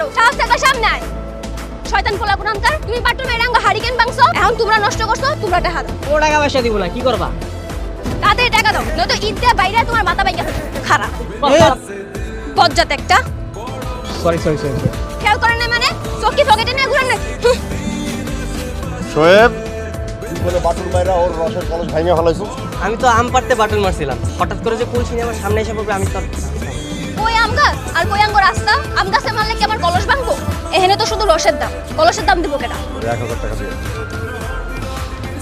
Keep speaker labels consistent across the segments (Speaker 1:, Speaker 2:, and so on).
Speaker 1: পারো সাহস থাকলে সামনে আয় শয়তান পোলা কুনানকার তুমি বাথরুমে রাঙ্গা হারিকেন বাংছো এখন তোমরা নষ্ট করছো তোমরা টাকা দাও
Speaker 2: ও টাকা পয়সা দিব না কি করবা
Speaker 1: তাড়াতাড়ি টাকা দাও নয়তো ঈদ দিয়ে বাইরে তোমার মাথা বাইকা খারাপ বজ্জাত একটা
Speaker 2: সরি
Speaker 1: খেয়াল করেন না মানে চকি পকেটে নিয়ে ঘুরেন না
Speaker 3: শোয়েব তুই বলে বাটুল মাইরা ওর রসের কলস ভাঙে ফেলাইছো।
Speaker 2: আমি তো আম পাড়তে বাটন মারছিলাম হঠাৎ করে যে কোন সিনেমার সামনে এসে পড়বে আমি তো
Speaker 1: কই আম গাছ আর কই আঙ্গুর রাস্তা আম গাছে মারলে কি আমার কলস ভাঙবো এখানে তো শুধু রসের দাম কলসের দাম দিব কেটা
Speaker 3: 1000 টাকা দিয়ে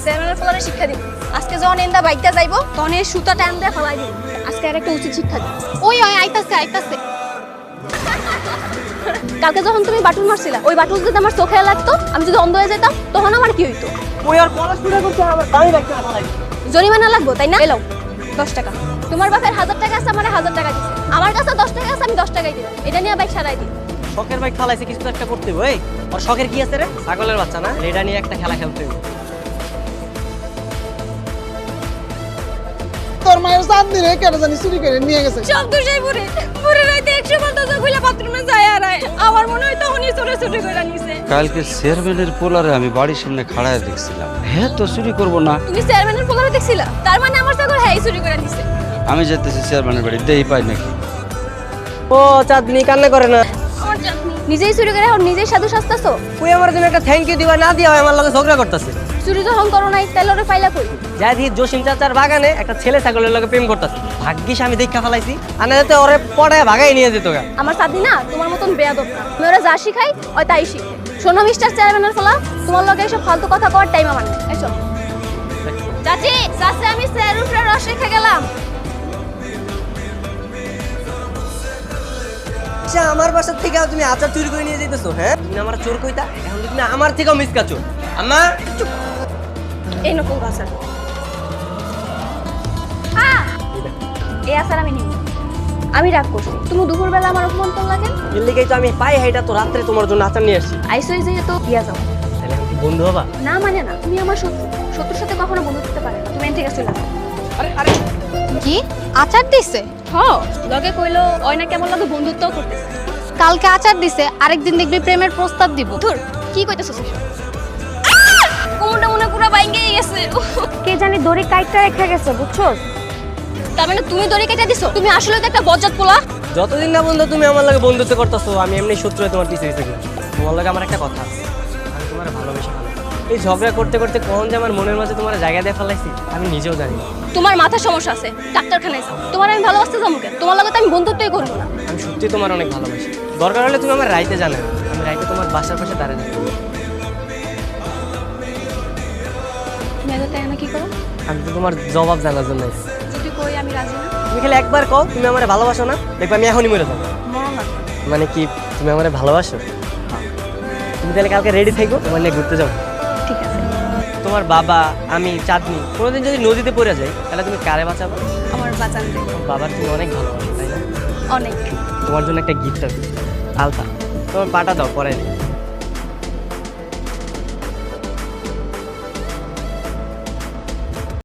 Speaker 1: সেমিনার ফলারে শিক্ষা দিব আজকে যখন এন্দা বাইকটা যাইবো তখন এই সুতা টান দিয়ে ফলাই দিব আজকে আর একটা উচিত শিক্ষা দিব ওই আইতাছে কালকে যখন তুমি বাটুল মারছিলা ওই বাটুল যদি আমার চোখে লাগতো আমি যদি অন্ধ হয়ে যেতাম তখন আমার কি হইতো
Speaker 2: ওই আর পড়াশোনা করতে আমার দামি রাখতে না
Speaker 1: জরিমানা লাগবো তাই না এলাও 10 টাকা তোমার বাপের 1000 টাকা আছে আমার 1000 টাকা দিছে আমার কাছে 10 টাকা আছে আমি 10 টাকাই দিলাম এটা নিয়ে বাইক সারাই দিই
Speaker 2: শখের বাইক ফালাইছে কিছু তো একটা করতে হবে ওই আর শখের কি আছে রে ছাগলের বাচ্চা না এটা নিয়ে একটা খেলা খেলতে হবে
Speaker 4: তোর মায়ের চাঁদনি রে কেন জানি চুরি করে নিয়ে গেছে
Speaker 1: সব দোষাই পুরে রাইতে 150 কইলা বাথরুমে যায় আর আমার মনে হয় তখনই ছোট করে নিছে
Speaker 5: কালকে চেয়ারম্যানের পোলারে আমি বাড়ির সামনে খাড়ায় দেখছিলাম হ্যাঁ তো চুরি করব না
Speaker 1: তুমি চেয়ারম্যানের পোলারে দেখছিলা তার মানে আমার ছাগল হ্যাঁ চুরি করে নিছে
Speaker 5: আমি যেতেছি চেয়ারম্যানের বাড়ি দেই পাই নাকি
Speaker 2: ও চাঁদনি কান্না করে না
Speaker 1: আমার জানি নিজেই চুরি করে আর নিজেই সাধু সাজতাছো
Speaker 2: ওই আমার জন্য একটা থ্যাংক ইউ দিবা না দিয়া আমার লগে ঝগড়া করতেছে
Speaker 1: চুরি যখন করো নাই তাহলে ওরে ফাইলা কই
Speaker 2: যাই দি জসিম চাচার বাগানে একটা ছেলে ছাগলের লগে প্রেম করতেছে ভাগ্যিস আমি দেখা ফেলাইছি আর না যাতে ওরে পড়ায় ভাগাই নিয়ে যেত গা
Speaker 1: আমার সাথী না তোমার মতন বেয়াদব না আমি ওরা যা শিখাই ওই তাই শিখে শোনো মিস্টার চেয়ারম্যানের ফলা তোমার লগে এসব ফালতু কথা কওয়ার টাইম আমার নেই এসো চাচি আমি স্যার উপরে রস রেখে গেলাম
Speaker 2: আচ্ছা আমার বাসা থেকে তুমি আচার চুরি করে নিয়ে যেতেছো হ্যাঁ তুমি আমার চোর কইতা এখন তুমি আমার থেকেও মিসকা চোর আম্মা
Speaker 1: এই নকল আচার এই আচার আমি নিব আমি রাগ করছি তুমি দুপুরবেলা আমার অপমান করলা কেন
Speaker 2: এর লিগেই তো আমি পাই হাইটা তো রাত্রে তোমার জন্য আচার নিয়ে আসছি
Speaker 1: আইসই যেহেতু দিয়া যাও
Speaker 2: তাহলে আমি কি বন্ধু হবা
Speaker 1: না মানে না তুমি আমার শত্রুর সাথে কখনো বন্ধু হতে পারে না তুমি এখান থেকে চলে যাও
Speaker 2: আরে
Speaker 6: কি আচার দিছে
Speaker 1: লগে কইলো ওই না কেমন লাগে বন্ধুত্বও করতেছে
Speaker 6: কালকে আচার দিছে আরেকদিন দেখবি প্রেমের প্রস্তাব দিব
Speaker 1: ধুর কি কইতেছস কোমরটা মনে পুরো বাইঙ্গে গেছে কে জানি দড়ি কাইটটা রেখে গেছে বুঝছো তার মানে তুমি দড়ি কেটে দিছো তুমি আসলে তো একটা বজ্জাত পোলা
Speaker 2: যতদিন না বন্ধু তুমি আমার লগে বন্ধুত্ব করতেছো আমি এমনি শত্রু হয়ে তোমার পিছে পিছে ঘুরি। তোমার লগে আমার একটা কথা আছে আমি তোমার ভালোবেসে ফেলাই এই ঝগড়া করতে করতে কখন যে আমার মনের মাঝে তোমার জায়গা দিয়ে ফেলাইছি আমি নিজেও জানি না
Speaker 1: তোমার মাথার সমস্যা আছে ডাক্তারখানায় যাও তোমার আমি ভালোবাসতে যাবো কেন তোমার লগে তো আমি বন্ধুত্বই করবো না
Speaker 2: আমি সত্যি তোমার অনেক ভালোবাসি দরকার হলে তুমি আমার রাইতে জানো আমি রাইতে তোমার বাসার পাশে দাঁড়িয়ে থাকবো
Speaker 1: তুমি এত টাইমে কি করো
Speaker 2: আমি তো তোমার জবাব জানার জন্য এসেছি।
Speaker 1: যদি কই আমি রাজি না
Speaker 2: তুমি খালি একবার কও তুমি আমার ভালোবাসো না দেখবে আমি এখনই মরে যাবো
Speaker 1: মরো না
Speaker 2: মানে কি তুমি আমার ভালোবাসো তুমি তাহলে কালকে রেডি থাকো তোমার নিয়ে ঘুরতে যাবো
Speaker 1: ঠিক আছে
Speaker 2: তোমার বাবা আমি চাঁদনি কোনোদিন যদি নদীতে পড়ে যাই তাহলে তুমি কারে বাঁচাবো
Speaker 1: আমার বাঁচান দে
Speaker 2: বাবার তুমি অনেক ভালোবাসো তাই না
Speaker 1: অনেক
Speaker 2: তোমার জন্য একটা গিফট আছে আলতা তোমার পাটা দাও পরে দিই